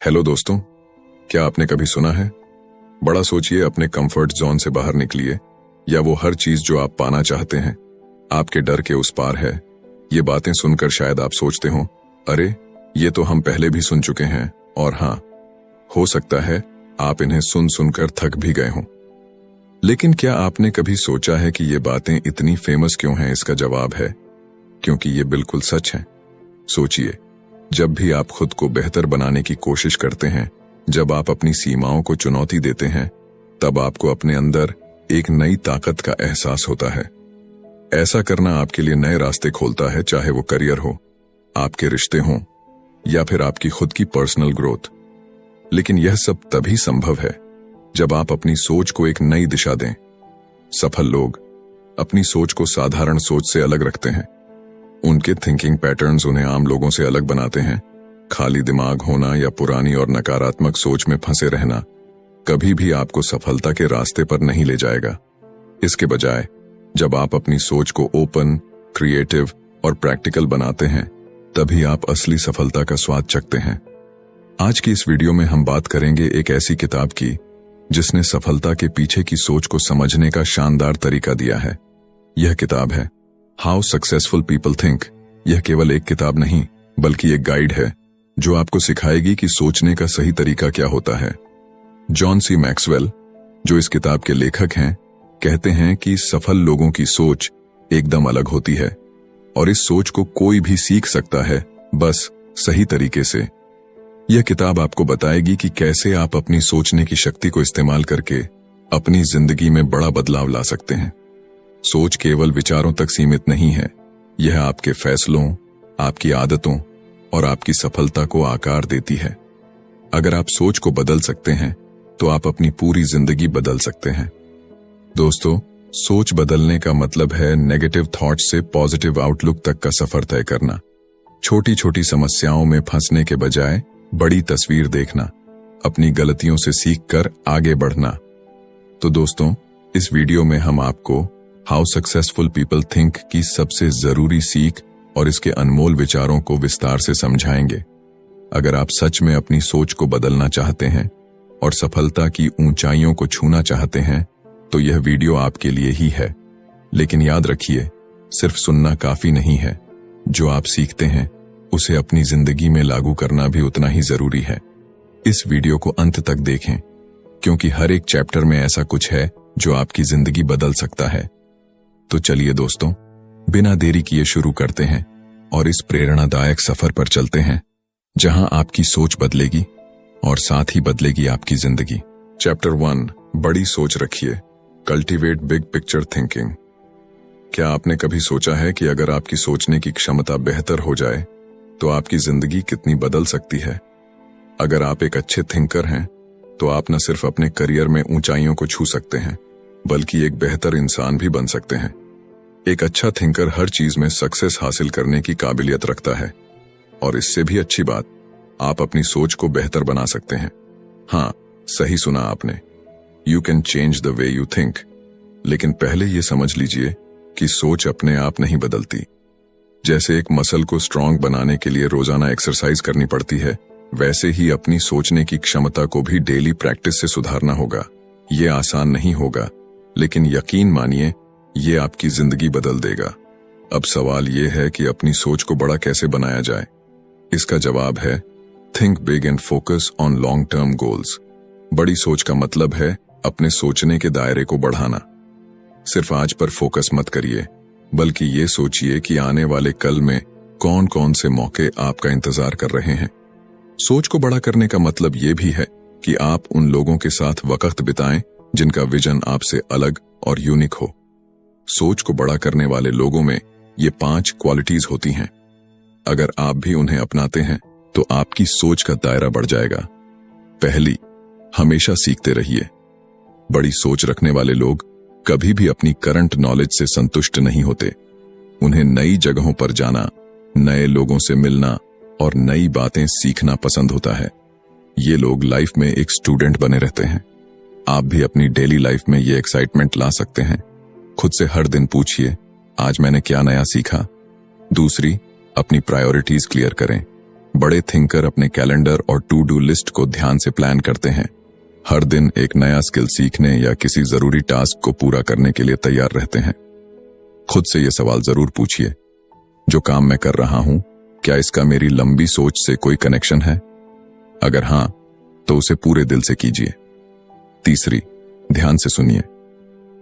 Hello दोस्तों, क्या आपने कभी सुना है, बड़ा सोचिए, अपने कंफर्ट जोन से बाहर निकलिए, या वो हर चीज जो आप पाना चाहते हैं आपके डर के उस पार है। ये बातें सुनकर शायद आप सोचते हो, अरे ये तो हम पहले भी सुन चुके हैं, और हाँ, हो सकता है आप इन्हें सुन सुनकर थक भी गए हों। लेकिन क्या आपने कभी सोचा है कि ये बातें इतनी फेमस क्यों हैं? इसका जवाब है क्योंकि ये बिल्कुल सच है। सोचिए, जब भी आप खुद को बेहतर बनाने की कोशिश करते हैं, जब आप अपनी सीमाओं को चुनौती देते हैं, तब आपको अपने अंदर एक नई ताकत का एहसास होता है। ऐसा करना आपके लिए नए रास्ते खोलता है, चाहे वो करियर हो, आपके रिश्ते हों, या फिर आपकी खुद की पर्सनल ग्रोथ। लेकिन यह सब तभी संभव है जब आप अपनी सोच को एक नई दिशा दें। सफल लोग अपनी सोच को साधारण सोच से अलग रखते हैं। उनके थिंकिंग पैटर्न्स उन्हें आम लोगों से अलग बनाते हैं। खाली दिमाग होना या पुरानी और नकारात्मक सोच में फंसे रहना कभी भी आपको सफलता के रास्ते पर नहीं ले जाएगा। इसके बजाय जब आप अपनी सोच को ओपन, क्रिएटिव और प्रैक्टिकल बनाते हैं, तभी आप असली सफलता का स्वाद चखते हैं। आज की इस वीडियो में हम बात करेंगे एक ऐसी किताब की जिसने सफलता के पीछे की सोच को समझने का शानदार तरीका दिया है। यह किताब है हाउ सक्सेसफुल पीपल थिंक। यह केवल एक किताब नहीं, बल्कि एक गाइड है जो आपको सिखाएगी कि सोचने का सही तरीका क्या होता है। जॉन सी मैक्सवेल, जो इस किताब के लेखक हैं, कहते हैं कि सफल लोगों की सोच एकदम अलग होती है और इस सोच को कोई भी सीख सकता है, बस सही तरीके से। यह किताब आपको बताएगी कि कैसे आप अपनी सोचने की शक्ति को इस्तेमाल करके अपनी जिंदगी में बड़ा बदलाव ला सकते हैं। सोच केवल विचारों तक सीमित नहीं है, यह आपके फैसलों, आपकी आदतों और आपकी सफलता को आकार देती है। अगर आप सोच को बदल सकते हैं तो आप अपनी पूरी जिंदगी बदल सकते हैं। दोस्तों, सोच बदलने का मतलब है नेगेटिव थॉट्स से पॉजिटिव आउटलुक तक का सफर तय करना। छोटी छोटी समस्याओं में फंसने के बजाय बड़ी तस्वीर देखना, अपनी गलतियों से सीखकर आगे बढ़ना। तो दोस्तों, इस वीडियो में हम आपको हाउ सक्सेसफुल पीपल थिंक की सबसे जरूरी सीख और इसके अनमोल विचारों को विस्तार से समझाएंगे। अगर आप सच में अपनी सोच को बदलना चाहते हैं और सफलता की ऊंचाइयों को छूना चाहते हैं, तो यह वीडियो आपके लिए ही है। लेकिन याद रखिए, सिर्फ सुनना काफी नहीं है। जो आप सीखते हैं उसे अपनी जिंदगी में लागू करना भी उतना ही जरूरी है। इस वीडियो को अंत तक देखें, क्योंकि हर एक चैप्टर में ऐसा कुछ है जो आपकी जिंदगी बदल सकता है। तो चलिए दोस्तों, बिना देरी किए शुरू करते हैं और इस प्रेरणादायक सफर पर चलते हैं जहां आपकी सोच बदलेगी और साथ ही बदलेगी आपकी जिंदगी। चैप्टर 1, बड़ी सोच रखिए, कल्टीवेट बिग पिक्चर थिंकिंग। क्या आपने कभी सोचा है कि अगर आपकी सोचने की क्षमता बेहतर हो जाए तो आपकी जिंदगी कितनी बदल सकती है? अगर आप एक अच्छे थिंकर हैं तो आप न सिर्फ अपने करियर में ऊंचाइयों को छू सकते हैं, बल्कि एक बेहतर इंसान भी बन सकते हैं। एक अच्छा थिंकर हर चीज में सक्सेस हासिल करने की काबिलियत रखता है, और इससे भी अच्छी बात, आप अपनी सोच को बेहतर बना सकते हैं। हाँ, सही सुना आपने, you can change the way you think. लेकिन पहले ये समझ लीजिए कि सोच अपने आप नहीं बदलती। जैसे एक मसल को स्ट्रांग बनाने के लिए रोजाना एक्सरसाइज करनी पड़ती है, वैसे ही अपनी सोचने की क्षमता को भी डेली प्रैक्टिस से सुधारना होगा। ये आसान नहीं होगा, लेकिन यकीन मानिए, ये आपकी जिंदगी बदल देगा। अब सवाल ये है कि अपनी सोच को बड़ा कैसे बनाया जाए। इसका जवाब है think big and focus on long term goals. बड़ी सोच का मतलब है अपने सोचने के दायरे को बढ़ाना। सिर्फ आज पर फोकस मत करिए, बल्कि ये सोचिए कि आने वाले कल में कौन कौन से मौके आपका इंतजार कर रहे हैं। सोच को बड़ा करने का मतलब ये भी है कि आप उन लोगों के साथ वक्त बिताएं जिनका विजन आपसे अलग और यूनिक हो। सोच को बड़ा करने वाले लोगों में ये 5 क्वालिटीज होती हैं। अगर आप भी उन्हें अपनाते हैं तो आपकी सोच का दायरा बढ़ जाएगा। पहली, हमेशा सीखते रहिए। बड़ी सोच रखने वाले लोग कभी भी अपनी करंट नॉलेज से संतुष्ट नहीं होते। उन्हें नई जगहों पर जाना, नए लोगों से मिलना और नई बातें सीखना पसंद होता है। ये लोग लाइफ में एक स्टूडेंट बने रहते हैं। आप भी अपनी डेली लाइफ में ये एक्साइटमेंट ला सकते हैं। खुद से हर दिन पूछिए, आज मैंने क्या नया सीखा। दूसरी, अपनी प्रायोरिटीज क्लियर करें। बड़े थिंकर अपने कैलेंडर और टू डू लिस्ट को ध्यान से प्लान करते हैं। हर दिन एक नया स्किल सीखने या किसी जरूरी टास्क को पूरा करने के लिए तैयार रहते हैं। खुद से यह सवाल जरूर पूछिए, जो काम मैं कर रहा हूं, क्या इसका मेरी लंबी सोच से कोई कनेक्शन है? अगर हां, तो उसे पूरे दिल से कीजिए। तीसरी, ध्यान से सुनिए।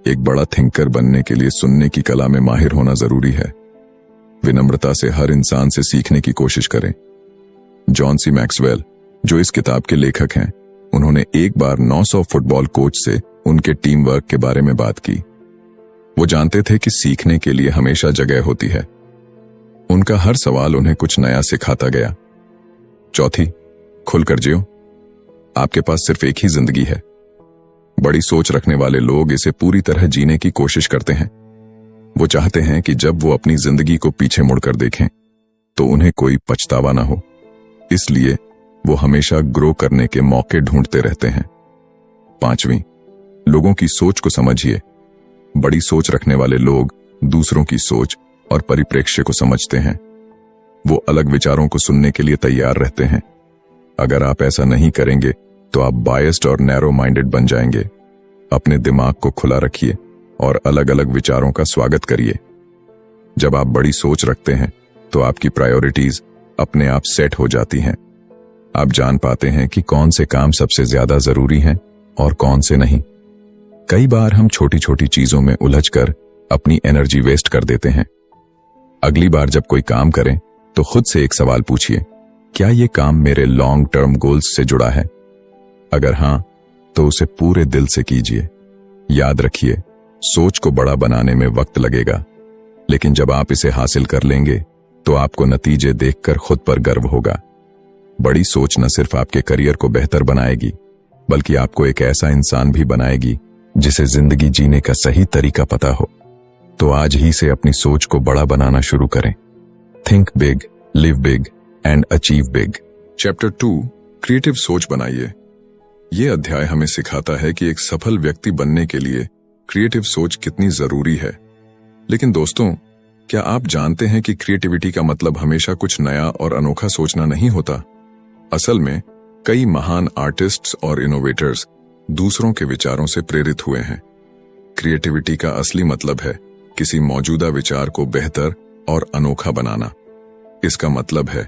एक बड़ा थिंकर बनने के लिए सुनने की कला में माहिर होना जरूरी है। विनम्रता से हर इंसान से सीखने की कोशिश करें। जॉन सी मैक्सवेल, जो इस किताब के लेखक हैं, उन्होंने एक बार 900 फुटबॉल कोच से उनके टीम वर्क के बारे में बात की। वो जानते थे कि सीखने के लिए हमेशा जगह होती है। उनका हर सवाल उन्हें कुछ नया सिखाता गया। चौथी, खुलकर जियो। आपके पास सिर्फ एक ही जिंदगी है। बड़ी सोच रखने वाले लोग इसे पूरी तरह जीने की कोशिश करते हैं। वो चाहते हैं कि जब वो अपनी जिंदगी को पीछे मुड़कर देखें तो उन्हें कोई पछतावा ना हो। इसलिए वो हमेशा ग्रो करने के मौके ढूंढते रहते हैं। पांचवी, लोगों की सोच को समझिए। बड़ी सोच रखने वाले लोग दूसरों की सोच और परिप्रेक्ष्य को समझते हैं। वो अलग विचारों को सुनने के लिए तैयार रहते हैं। अगर आप ऐसा नहीं करेंगे तो आप बायस्ड और नैरो माइंडेड बन जाएंगे। अपने दिमाग को खुला रखिए और अलग अलग विचारों का स्वागत करिए। जब आप बड़ी सोच रखते हैं तो आपकी प्रायोरिटीज अपने आप सेट हो जाती हैं। आप जान पाते हैं कि कौन से काम सबसे ज्यादा जरूरी हैं और कौन से नहीं। कई बार हम छोटी छोटी चीजों में उलझकर अपनी एनर्जी वेस्ट कर देते हैं। अगली बार जब कोई काम करें तो खुद से एक सवाल पूछिए, क्या यह काम मेरे लॉन्ग टर्म गोल्स से जुड़ा है? अगर हां, तो उसे पूरे दिल से कीजिए। याद रखिए, सोच को बड़ा बनाने में वक्त लगेगा, लेकिन जब आप इसे हासिल कर लेंगे तो आपको नतीजे देखकर खुद पर गर्व होगा। बड़ी सोच न सिर्फ आपके करियर को बेहतर बनाएगी, बल्कि आपको एक ऐसा इंसान भी बनाएगी जिसे जिंदगी जीने का सही तरीका पता हो। तो आज ही से अपनी सोच को बड़ा बनाना शुरू करें। Think big, live big and achieve big. Chapter 2, creative सोच बनाइए। यह अध्याय हमें सिखाता है कि एक सफल व्यक्ति बनने के लिए क्रिएटिव सोच कितनी जरूरी है। लेकिन दोस्तों, क्या आप जानते हैं कि क्रिएटिविटी का मतलब हमेशा कुछ नया और अनोखा सोचना नहीं होता? असल में कई महान आर्टिस्ट्स और इनोवेटर्स दूसरों के विचारों से प्रेरित हुए हैं। क्रिएटिविटी का असली मतलब है किसी मौजूदा विचार को बेहतर और अनोखा बनाना। इसका मतलब है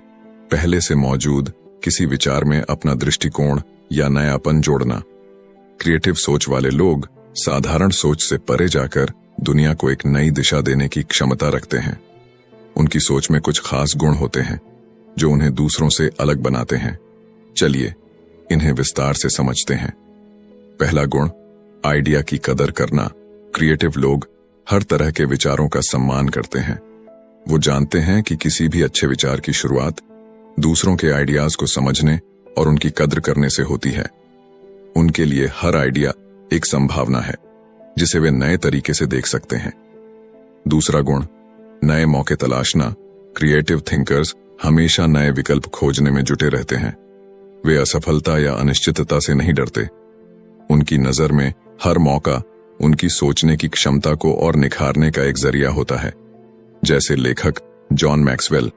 पहले से मौजूद किसी विचार में अपना दृष्टिकोण या नयापन जोड़ना। क्रिएटिव सोच वाले लोग साधारण सोच से परे जाकर दुनिया को एक नई दिशा देने की क्षमता रखते हैं। उनकी सोच में कुछ खास गुण होते हैं जो उन्हें दूसरों से अलग बनाते हैं। चलिए इन्हें विस्तार से समझते हैं। पहला गुण, आइडिया की कदर करना। क्रिएटिव लोग हर तरह के विचारों का सम्मान करते हैं। वो जानते हैं कि किसी भी अच्छे विचार की शुरुआत दूसरों के आइडियाज को समझने और उनकी कद्र करने से होती है। उनके लिए हर आइडिया एक संभावना है जिसे वे नए तरीके से देख सकते हैं। दूसरा गुण, नए मौके तलाशना। क्रिएटिव थिंकर्स हमेशा नए विकल्प खोजने में जुटे रहते हैं। वे असफलता या अनिश्चितता से नहीं डरते। उनकी नजर में हर मौका उनकी सोचने की क्षमता को और निखारने का एक जरिया होता है। जैसे लेखक जॉन मैक्सवेल,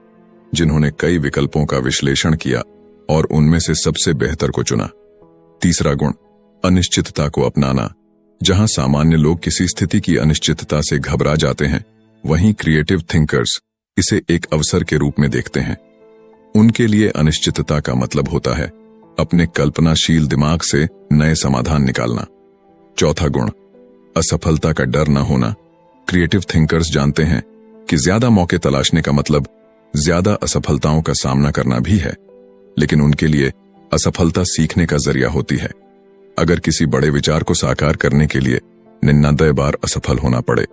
जिन्होंने कई विकल्पों का विश्लेषण किया और उनमें से सबसे बेहतर को चुना। तीसरा गुण, अनिश्चितता को अपनाना। जहां सामान्य लोग किसी स्थिति की अनिश्चितता से घबरा जाते हैं, वहीं क्रिएटिव थिंकर्स इसे एक अवसर के रूप में देखते हैं। उनके लिए अनिश्चितता का मतलब होता है अपने कल्पनाशील दिमाग से नए समाधान निकालना। चौथा गुण, असफलता का डर न होना। क्रिएटिव थिंकर्स जानते हैं कि ज्यादा मौके तलाशने का मतलब ज्यादा असफलताओं का सामना करना भी है, लेकिन उनके लिए असफलता सीखने का जरिया होती है। अगर किसी बड़े विचार को साकार करने के लिए 99 बार असफल होना पड़े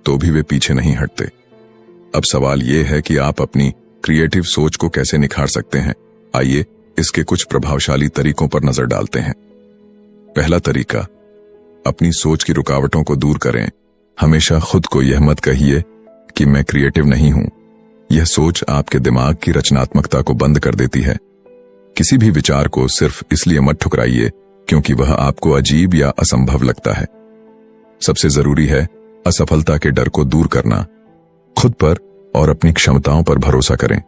तो भी वे पीछे नहीं हटते। अब सवाल यह है कि आप अपनी क्रिएटिव सोच को कैसे निखार सकते हैं। आइए इसके कुछ प्रभावशाली तरीकों पर नजर डालते हैं। पहला तरीका, अपनी सोच की रुकावटों को दूर करें। हमेशा खुद को यह मत कहिए कि मैं क्रिएटिव नहीं हूं। यह सोच आपके दिमाग की रचनात्मकता को बंद कर देती है। किसी भी विचार को सिर्फ इसलिए मत ठुकराइए क्योंकि वह आपको अजीब या असंभव लगता है। सबसे जरूरी है असफलता के डर को दूर करना। खुद पर और अपनी क्षमताओं पर भरोसा करें।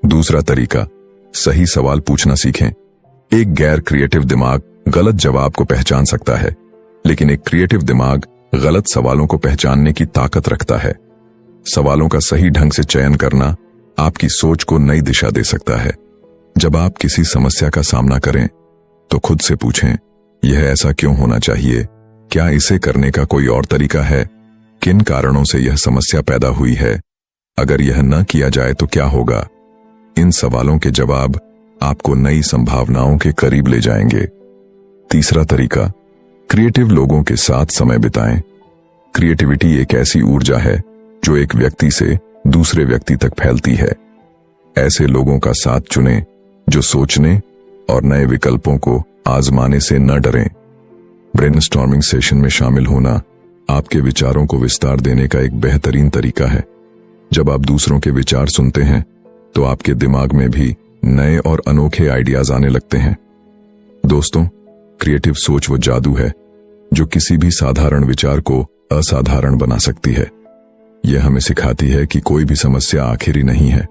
दूसरा तरीका, सही सवाल पूछना सीखें। एक गैर क्रिएटिव दिमाग गलत जवाब को पहचान सकता है, लेकिन एक क्रिएटिव दिमाग गलत सवालों को पहचानने की ताकत रखता है। सवालों का सही ढंग से चयन करना आपकी सोच को नई दिशा दे सकता है। जब आप किसी समस्या का सामना करें तो खुद से पूछें, यह ऐसा क्यों होना चाहिए? क्या इसे करने का कोई और तरीका है? किन कारणों से यह समस्या पैदा हुई है? अगर यह न किया जाए तो क्या होगा? इन सवालों के जवाब आपको नई संभावनाओं के करीब ले जाएंगे। तीसरा तरीका, क्रिएटिव लोगों के साथ समय बिताएं। क्रिएटिविटी एक ऐसी ऊर्जा है जो एक व्यक्ति से दूसरे व्यक्ति तक फैलती है। ऐसे लोगों का साथ चुनें जो सोचने और नए विकल्पों को आजमाने से न डरें। ब्रेनस्टॉर्मिंग सेशन में शामिल होना आपके विचारों को विस्तार देने का एक बेहतरीन तरीका है। जब आप दूसरों के विचार सुनते हैं तो आपके दिमाग में भी नए और अनोखे आइडियाज आने लगते हैं। दोस्तों, क्रिएटिव सोच वो जादू है जो किसी भी साधारण विचार को असाधारण बना सकती है। यह हमें सिखाती है कि कोई भी समस्या आखिरी नहीं है।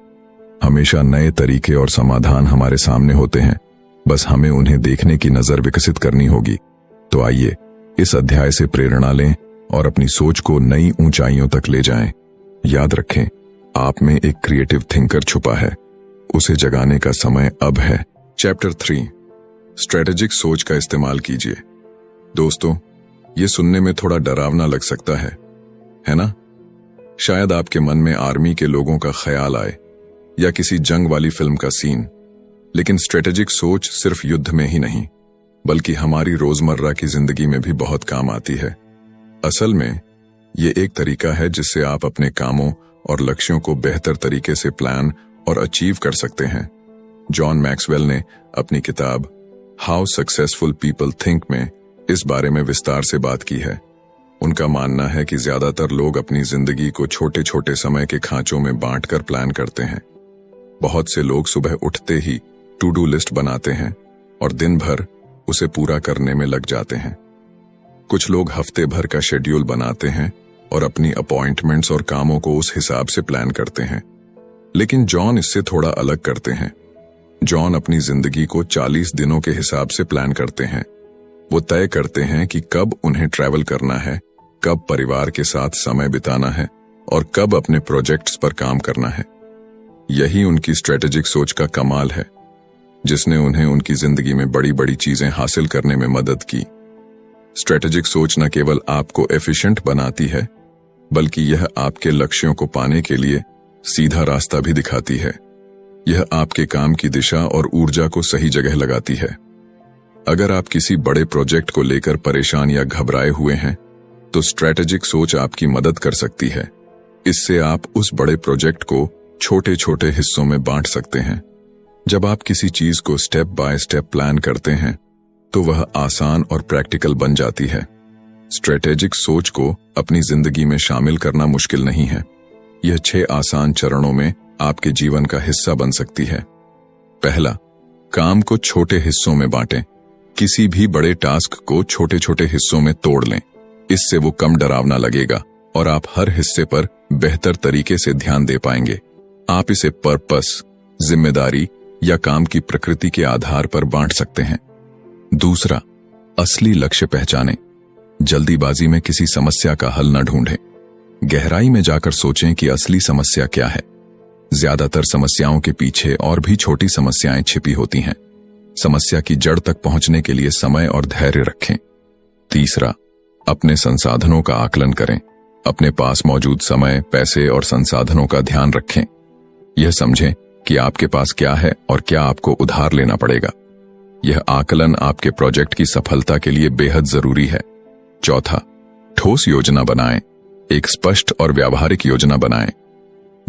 हमेशा नए तरीके और समाधान हमारे सामने होते हैं, बस हमें उन्हें देखने की नजर विकसित करनी होगी। तो आइए इस अध्याय से प्रेरणा लें और अपनी सोच को नई ऊंचाइयों तक ले जाएं। याद रखें, आप में एक क्रिएटिव थिंकर छुपा है, उसे जगाने का समय अब है। चैप्टर 3, स्ट्रेटेजिक सोच का इस्तेमाल कीजिए। दोस्तों, ये सुनने में थोड़ा डरावना लग सकता है ना? शायद आपके मन में आर्मी के लोगों का ख्याल आए या किसी जंग वाली फिल्म का सीन। लेकिन स्ट्रेटेजिक सोच सिर्फ युद्ध में ही नहीं, बल्कि हमारी रोजमर्रा की जिंदगी में भी बहुत काम आती है। असल में ये एक तरीका है जिससे आप अपने कामों और लक्ष्यों को बेहतर तरीके से प्लान और अचीव कर सकते हैं। जॉन मैक्सवेल ने अपनी किताब हाउ सक्सेसफुल पीपल थिंक में इस बारे में विस्तार से बात की है। उनका मानना है कि ज्यादातर लोग अपनी जिंदगी को छोटे छोटे समय के खांचों में बांटकर प्लान करते हैं। बहुत से लोग सुबह उठते ही टू डू लिस्ट बनाते हैं और दिन भर उसे पूरा करने में लग जाते हैं। कुछ लोग हफ्ते भर का शेड्यूल बनाते हैं और अपनी अपॉइंटमेंट्स और कामों को उस हिसाब से प्लान करते हैं। लेकिन जॉन इससे थोड़ा अलग करते हैं। जॉन अपनी जिंदगी को 40 दिनों के हिसाब से प्लान करते हैं। वो तय करते हैं कि कब उन्हें ट्रैवल करना है, कब परिवार के साथ समय बिताना है और कब अपने प्रोजेक्ट्स पर काम करना है। यही उनकी स्ट्रेटेजिक सोच का कमाल है, जिसने उन्हें उनकी जिंदगी में बड़ी बड़ी चीजें हासिल करने में मदद की। स्ट्रेटेजिक सोच न केवल आपको एफिशिएंट बनाती है, बल्कि यह आपके लक्ष्यों को पाने के लिए सीधा रास्ता भी दिखाती है। यह आपके काम की दिशा और ऊर्जा को सही जगह लगाती है। अगर आप किसी बड़े प्रोजेक्ट को लेकर परेशान या घबराए हुए हैं, तो स्ट्रेटेजिक सोच आपकी मदद कर सकती है। इससे आप उस बड़े प्रोजेक्ट को छोटे छोटे हिस्सों में बांट सकते हैं। जब आप किसी चीज को स्टेप बाय स्टेप प्लान करते हैं, तो वह आसान और प्रैक्टिकल बन जाती है। स्ट्रेटेजिक सोच को अपनी जिंदगी में शामिल करना मुश्किल नहीं है। यह 6 आसान चरणों में आपके जीवन का हिस्सा बन सकती है। पहला, काम को छोटे हिस्सों में बांटें। किसी भी बड़े टास्क को छोटे छोटे हिस्सों में तोड़ लें। इससे वो कम डरावना लगेगा और आप हर हिस्से पर बेहतर तरीके से ध्यान दे पाएंगे। आप इसे पर्पस, जिम्मेदारी या काम की प्रकृति के आधार पर बांट सकते हैं। दूसरा, असली लक्ष्य पहचानें। जल्दीबाजी में किसी समस्या का हल न ढूंढें। गहराई में जाकर सोचें कि असली समस्या क्या है। ज्यादातर समस्याओं के पीछे और भी छोटी समस्याएं छिपी होती हैं। समस्या की जड़ तक पहुंचने के लिए समय और धैर्य रखें। तीसरा, अपने संसाधनों का आकलन करें। अपने पास मौजूद समय, पैसे और संसाधनों का ध्यान रखें। यह समझें कि आपके पास क्या है और क्या आपको उधार लेना पड़ेगा। यह आकलन आपके प्रोजेक्ट की सफलता के लिए बेहद जरूरी है। चौथा, ठोस योजना बनाएं। एक स्पष्ट और व्यावहारिक योजना बनाएं।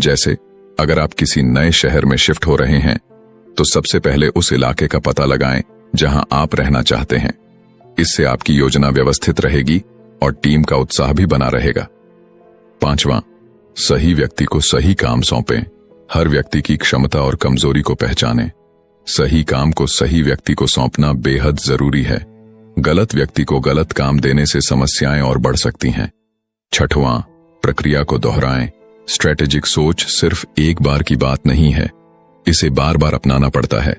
जैसे अगर आप किसी नए शहर में शिफ्ट हो रहे हैं, तो सबसे पहले उस इलाके का पता लगाएं जहां आप रहना चाहते हैं। इससे आपकी योजना व्यवस्थित रहेगी और टीम का उत्साह भी बना रहेगा। पांचवां, सही व्यक्ति को सही काम सौंपें। हर व्यक्ति की क्षमता और कमजोरी को पहचानें। सही काम को सही व्यक्ति को सौंपना बेहद जरूरी है। गलत व्यक्ति को गलत काम देने से समस्याएं और बढ़ सकती हैं। छठवां, प्रक्रिया को दोहराएं। स्ट्रेटेजिक सोच सिर्फ एक बार की बात नहीं है। इसे बार बार अपनाना पड़ता है।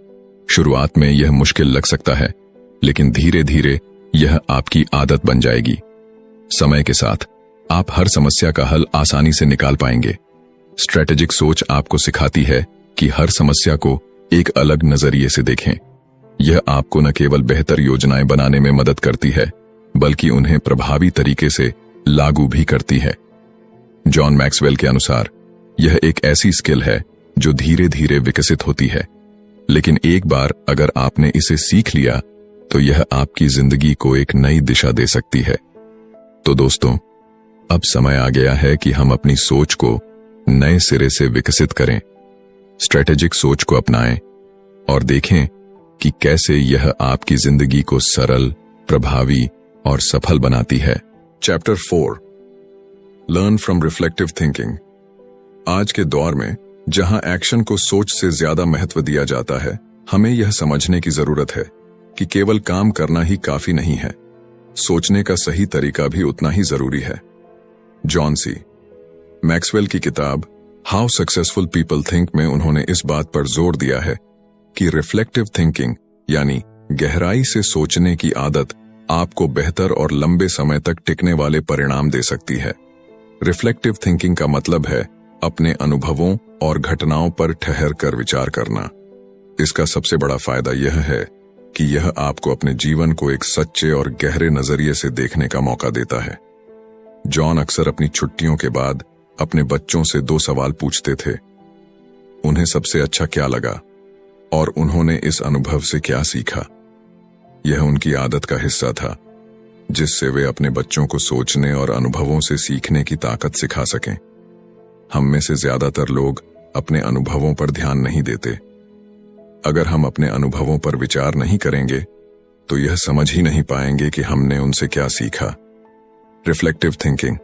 शुरुआत में यह मुश्किल लग सकता है, लेकिन धीरे धीरे यह आपकी आदत बन जाएगी। समय के साथ आप हर समस्या का हल आसानी से निकाल पाएंगे। स्ट्रेटेजिक सोच आपको सिखाती है कि हर समस्या को एक अलग नजरिए से देखें। यह आपको न केवल बेहतर योजनाएं बनाने में मदद करती है, बल्कि उन्हें प्रभावी तरीके से लागू भी करती है। जॉन मैक्सवेल के अनुसार यह एक ऐसी स्किल है जो धीरे धीरे विकसित होती है, लेकिन एक बार अगर आपने इसे सीख लिया तो यह आपकी जिंदगी को एक नई दिशा दे सकती है। तो दोस्तों, अब समय आ गया है कि हम अपनी सोच को नए सिरे से विकसित करें। स्ट्रेटेजिक सोच को अपनाएं और देखें कि कैसे यह आपकी जिंदगी को सरल, प्रभावी और सफल बनाती है। Chapter 4, learn from reflective thinking. आज के दौर में जहां एक्शन को सोच से ज्यादा महत्व दिया जाता है, हमें यह समझने की जरूरत है कि केवल काम करना ही काफी नहीं है, सोचने का सही तरीका भी उतना ही जरूरी है। जॉन सी मैक्सवेल की किताब हाउ सक्सेसफुल पीपल थिंक में उन्होंने इस बात पर जोर दिया है कि रिफ्लेक्टिव थिंकिंग यानी गहराई से सोचने की आदत आपको बेहतर और लंबे समय तक टिकने वाले परिणाम दे सकती है। रिफ्लेक्टिव थिंकिंग का मतलब है अपने अनुभवों और घटनाओं पर ठहर कर विचार करना। इसका सबसे बड़ा फायदा यह है कि यह आपको अपने जीवन को एक सच्चे और गहरे नजरिए से देखने का मौका देता है। जॉन अक्सर अपनी छुट्टियों के बाद अपने बच्चों से 2 सवाल पूछते थे। उन्हें सबसे अच्छा क्या लगा और उन्होंने इस अनुभव से क्या सीखा। यह उनकी आदत का हिस्सा था, जिससे वे अपने बच्चों को सोचने और अनुभवों से सीखने की ताकत सिखा सकें। हम में से ज्यादातर लोग अपने अनुभवों पर ध्यान नहीं देते। अगर हम अपने अनुभवों पर विचार नहीं करेंगे तो यह समझ ही नहीं पाएंगे कि हमने उनसे क्या सीखा। रिफ्लेक्टिव थिंकिंग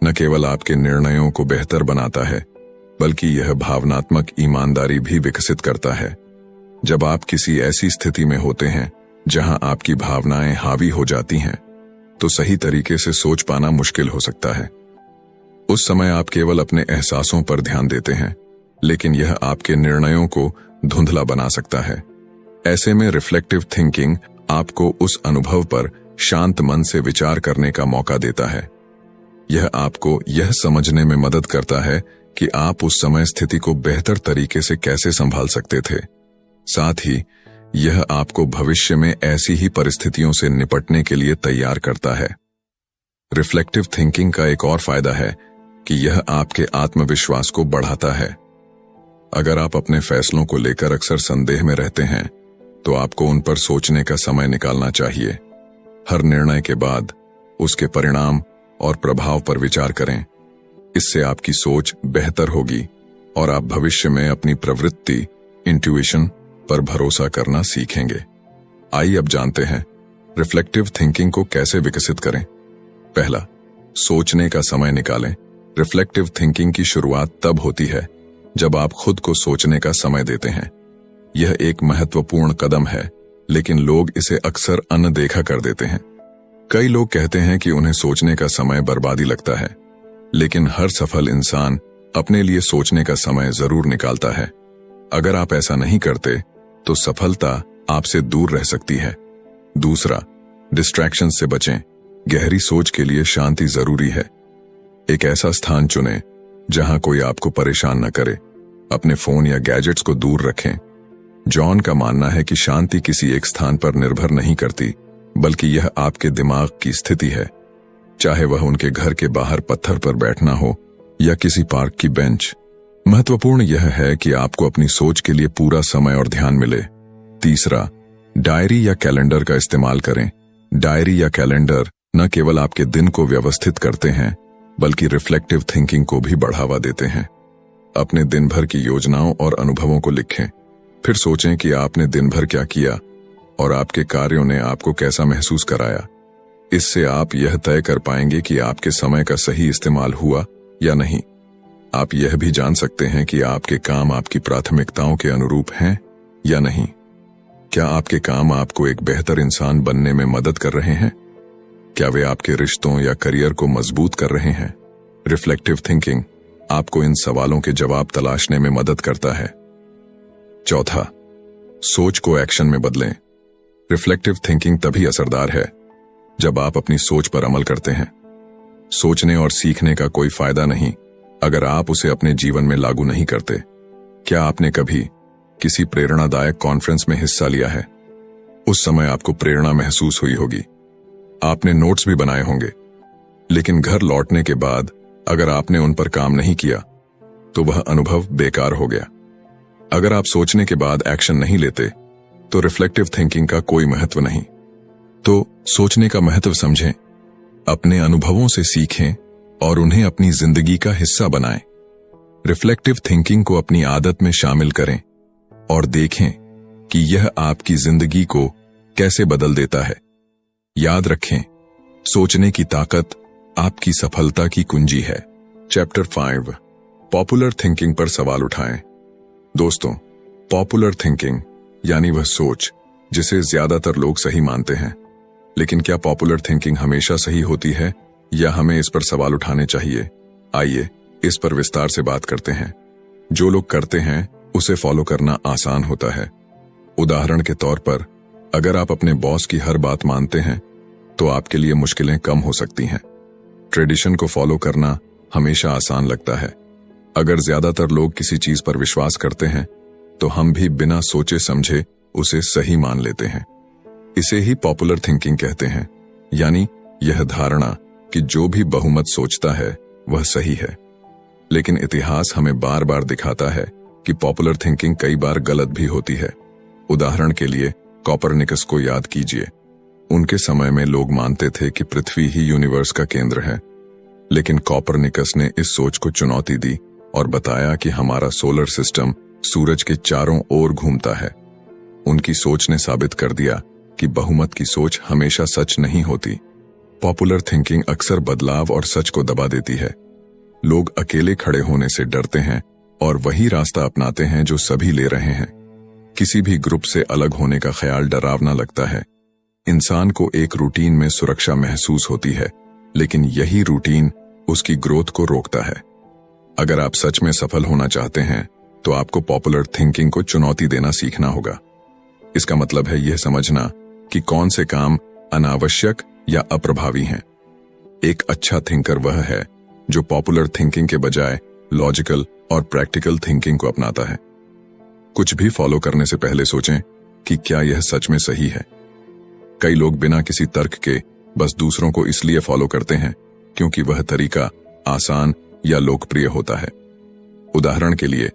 न केवल आपके निर्णयों को बेहतर बनाता है, बल्कि यह भावनात्मक ईमानदारी भी विकसित करता है। जब आप किसी ऐसी स्थिति में होते हैं जहां आपकी भावनाएं हावी हो जाती हैं, तो सही तरीके से सोच पाना मुश्किल हो सकता है। उस समय आप केवल अपने एहसासों पर ध्यान देते हैं, लेकिन यह आपके निर्णयों को धुंधला बना सकता है। ऐसे में रिफ्लेक्टिव थिंकिंग आपको उस अनुभव पर शांत मन से विचार करने का मौका देता है। यह आपको यह समझने में मदद करता है कि आप उस समय स्थिति को बेहतर तरीके से कैसे संभाल सकते थे। साथ ही यह आपको भविष्य में ऐसी ही परिस्थितियों से निपटने के लिए तैयार करता है। रिफ्लेक्टिव थिंकिंग का एक और फायदा है कि यह आपके आत्मविश्वास को बढ़ाता है। अगर आप अपने फैसलों को लेकर अक्सर संदेह में रहते हैं, तो आपको उन पर सोचने का समय निकालना चाहिए। हर निर्णय के बाद उसके परिणाम और प्रभाव पर विचार करें। इससे आपकी सोच बेहतर होगी और आप भविष्य में अपनी प्रवृत्ति, इंट्यूइशन पर भरोसा करना सीखेंगे। आइए अब जानते हैं रिफ्लेक्टिव थिंकिंग को कैसे विकसित करें। पहला, सोचने का समय निकालें। रिफ्लेक्टिव थिंकिंग की शुरुआत तब होती है जब आप खुद को सोचने का समय देते हैं। यह एक महत्वपूर्ण कदम है, लेकिन लोग इसे अक्सर अनदेखा कर देते हैं। कई लोग कहते हैं कि उन्हें सोचने का समय बर्बादी लगता है, लेकिन हर सफल इंसान अपने लिए सोचने का समय जरूर निकालता है। अगर आप ऐसा नहीं करते तो सफलता आपसे दूर रह सकती है। दूसरा, डिस्ट्रैक्शन से बचें। गहरी सोच के लिए शांति जरूरी है। एक ऐसा स्थान चुनें जहां कोई आपको परेशान न करे। अपने फोन या गैजेट्स को दूर रखें। जॉन का मानना है कि शांति किसी एक स्थान पर निर्भर नहीं करती, बल्कि यह आपके दिमाग की स्थिति है। चाहे वह उनके घर के बाहर पत्थर पर बैठना हो या किसी पार्क की बेंच। महत्वपूर्ण यह है कि आपको अपनी सोच के लिए पूरा समय और ध्यान मिले। तीसरा, डायरी या कैलेंडर का इस्तेमाल करें। डायरी या कैलेंडर न केवल आपके दिन को व्यवस्थित करते हैं, बल्कि रिफ्लेक्टिव थिंकिंग को भी बढ़ावा देते हैं। अपने दिन भर की योजनाओं और अनुभवों को लिखें। फिर सोचें कि आपने दिन भर क्या किया और आपके कार्यों ने आपको कैसा महसूस कराया। इससे आप यह तय कर पाएंगे कि आपके समय का सही इस्तेमाल हुआ या नहीं। आप यह भी जान सकते हैं कि आपके काम आपकी प्राथमिकताओं के अनुरूप हैं या नहीं। क्या आपके काम आपको एक बेहतर इंसान बनने में मदद कर रहे हैं? क्या वे आपके रिश्तों या करियर को मजबूत कर रहे हैं? रिफ्लेक्टिव थिंकिंग आपको इन सवालों के जवाब तलाशने में मदद करता है। चौथा, सोच को एक्शन में बदलें। रिफ्लेक्टिव थिंकिंग तभी असरदार है जब आप अपनी सोच पर अमल करते हैं। सोचने और सीखने का कोई फायदा नहीं अगर आप उसे अपने जीवन में लागू नहीं करते। क्या आपने कभी किसी प्रेरणादायक कॉन्फ्रेंस में हिस्सा लिया है? उस समय आपको प्रेरणा महसूस हुई होगी, आपने नोट्स भी बनाए होंगे, लेकिन घर लौटने के बाद अगर आपने उन पर काम नहीं किया तो वह अनुभव बेकार हो गया। अगर आप सोचने के बाद एक्शन नहीं लेते तो रिफ्लेक्टिव थिंकिंग का कोई महत्व नहीं। तो सोचने का महत्व समझें, अपने अनुभवों से सीखें और उन्हें अपनी जिंदगी का हिस्सा बनाएं। रिफ्लेक्टिव थिंकिंग को अपनी आदत में शामिल करें और देखें कि यह आपकी जिंदगी को कैसे बदल देता है। याद रखें, सोचने की ताकत आपकी सफलता की कुंजी है। चैप्टर 5, पॉपुलर थिंकिंग पर सवाल उठाएं। दोस्तों, पॉपुलर थिंकिंग यानी वह सोच जिसे ज्यादातर लोग सही मानते हैं। लेकिन क्या पॉपुलर थिंकिंग हमेशा सही होती है या हमें इस पर सवाल उठाने चाहिए? आइए इस पर विस्तार से बात करते हैं। जो लोग करते हैं उसे फॉलो करना आसान होता है। उदाहरण के तौर पर, अगर आप अपने बॉस की हर बात मानते हैं तो आपके लिए मुश्किलें कम हो सकती हैं। ट्रेडिशन को फॉलो करना हमेशा आसान लगता है। अगर ज्यादातर लोग किसी चीज पर विश्वास करते हैं तो हम भी बिना सोचे समझे उसे सही मान लेते हैं। इसे ही पॉपुलर थिंकिंग कहते हैं, यानी यह धारणा कि जो भी बहुमत सोचता है वह सही है। लेकिन इतिहास हमें बार बार दिखाता है कि पॉपुलर थिंकिंग कई बार गलत भी होती है। उदाहरण के लिए कोपरनिकस को याद कीजिए। उनके समय में लोग मानते थे कि पृथ्वी ही यूनिवर्स का केंद्र है, लेकिन कोपरनिकस ने इस सोच को चुनौती दी और बताया कि हमारा सोलर सिस्टम सूरज के चारों ओर घूमता है। उनकी सोच ने साबित कर दिया कि बहुमत की सोच हमेशा सच नहीं होती। पॉपुलर थिंकिंग अक्सर बदलाव और सच को दबा देती है। लोग अकेले खड़े होने से डरते हैं और वही रास्ता अपनाते हैं जो सभी ले रहे हैं। किसी भी ग्रुप से अलग होने का ख्याल डरावना लगता है। इंसान को एक रूटीन में सुरक्षा महसूस होती है, लेकिन यही रूटीन उसकी ग्रोथ को रोकता है। अगर आप सच में सफल होना चाहते हैं तो आपको पॉपुलर थिंकिंग को चुनौती देना सीखना होगा। इसका मतलब है यह समझना कि कौन से काम अनावश्यक या अप्रभावी हैं। एक अच्छा थिंकर वह है जो पॉपुलर थिंकिंग के बजाय लॉजिकल और प्रैक्टिकल थिंकिंग को अपनाता है। कुछ भी फॉलो करने से पहले सोचें कि क्या यह सच में सही है। कई लोग बिना किसी तर्क के बस दूसरों को इसलिए फॉलो करते हैं क्योंकि वह तरीका आसान या लोकप्रिय होता है। उदाहरण के लिए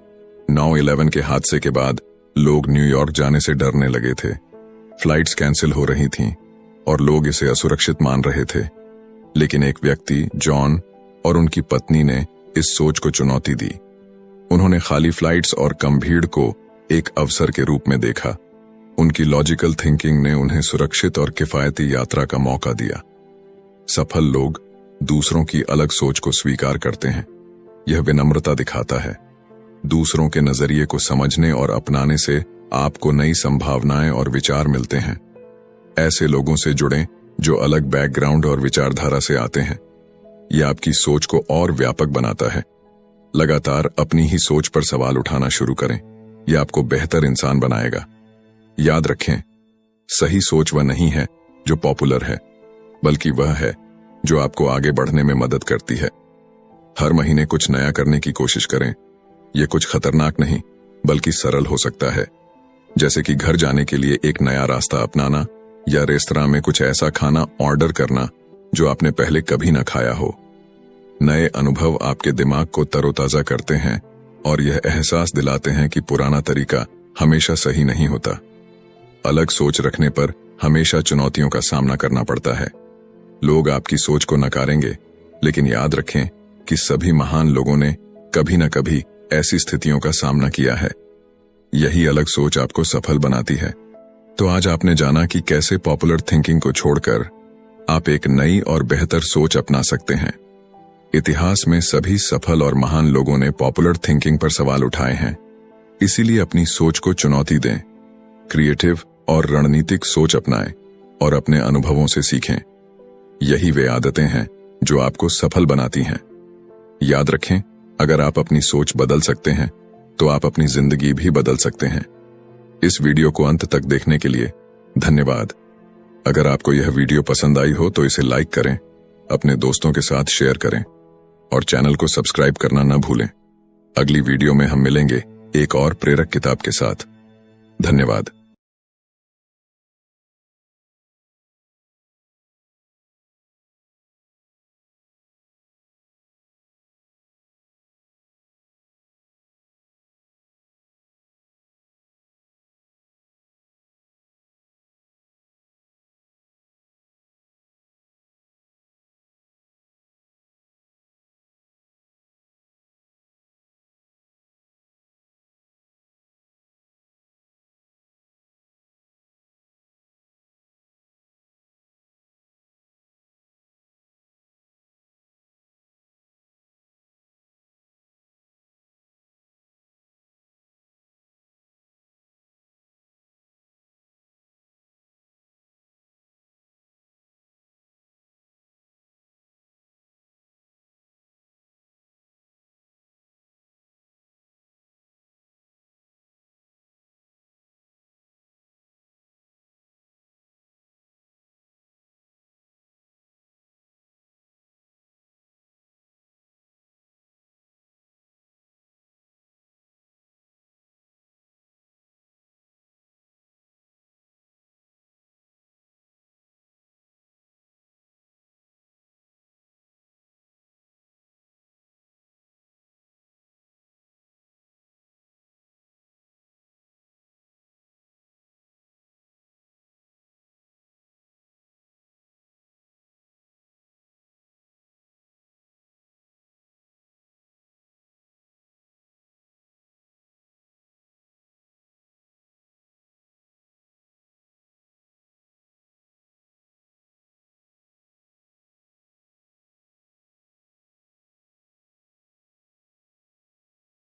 9/11 के हादसे के बाद लोग न्यूयॉर्क जाने से डरने लगे थे। फ्लाइट्स कैंसिल हो रही थीं और लोग इसे असुरक्षित मान रहे थे। लेकिन एक व्यक्ति, जॉन, और उनकी पत्नी ने इस सोच को चुनौती दी। उन्होंने खाली फ्लाइट्स और कम भीड़ को एक अवसर के रूप में देखा। उनकी लॉजिकल थिंकिंग ने उन्हें सुरक्षित और किफायती यात्रा का मौका दिया। सफल लोग दूसरों की अलग सोच को स्वीकार करते हैं। यह विनम्रता दिखाता है। दूसरों के नजरिए को समझने और अपनाने से आपको नई संभावनाएं और विचार मिलते हैं। ऐसे लोगों से जुड़ें जो अलग बैकग्राउंड और विचारधारा से आते हैं। यह आपकी सोच को और व्यापक बनाता है। लगातार अपनी ही सोच पर सवाल उठाना शुरू करें। यह आपको बेहतर इंसान बनाएगा। याद रखें, सही सोच वह नहीं है जो पॉपुलर है, बल्कि वह है जो आपको आगे बढ़ने में मदद करती है। हर महीने कुछ नया करने की कोशिश करें। यह कुछ खतरनाक नहीं, बल्कि सरल हो सकता है, जैसे कि घर जाने के लिए एक नया रास्ता अपनाना या रेस्तरां में कुछ ऐसा खाना ऑर्डर करना जो आपने पहले कभी न खाया हो। नए अनुभव आपके दिमाग को तरोताजा करते हैं और यह एहसास दिलाते हैं कि पुराना तरीका हमेशा सही नहीं होता। अलग सोच रखने पर हमेशा चुनौतियों का सामना करना पड़ता है। लोग आपकी सोच को नकारेंगे, लेकिन याद रखें कि सभी महान लोगों ने कभी न कभी ऐसी स्थितियों का सामना किया है। यही अलग सोच आपको सफल बनाती है। तो आज आपने जाना कि कैसे पॉपुलर थिंकिंग को छोड़कर आप एक नई और बेहतर सोच अपना सकते हैं। इतिहास में सभी सफल और महान लोगों ने पॉपुलर थिंकिंग पर सवाल उठाए हैं। इसीलिए अपनी सोच को चुनौती दें, क्रिएटिव और रणनीतिक सोच अपनाएं और अपने अनुभवों से सीखें। यही वे आदतें हैं जो आपको सफल बनाती हैं। याद रखें, अगर आप अपनी सोच बदल सकते हैं तो आप अपनी जिंदगी भी बदल सकते हैं। इस वीडियो को अंत तक देखने के लिए धन्यवाद। अगर आपको यह वीडियो पसंद आई हो तो इसे लाइक करें, अपने दोस्तों के साथ शेयर करें और चैनल को सब्सक्राइब करना न भूलें। अगली वीडियो में हम मिलेंगे एक और प्रेरक किताब के साथ। धन्यवाद।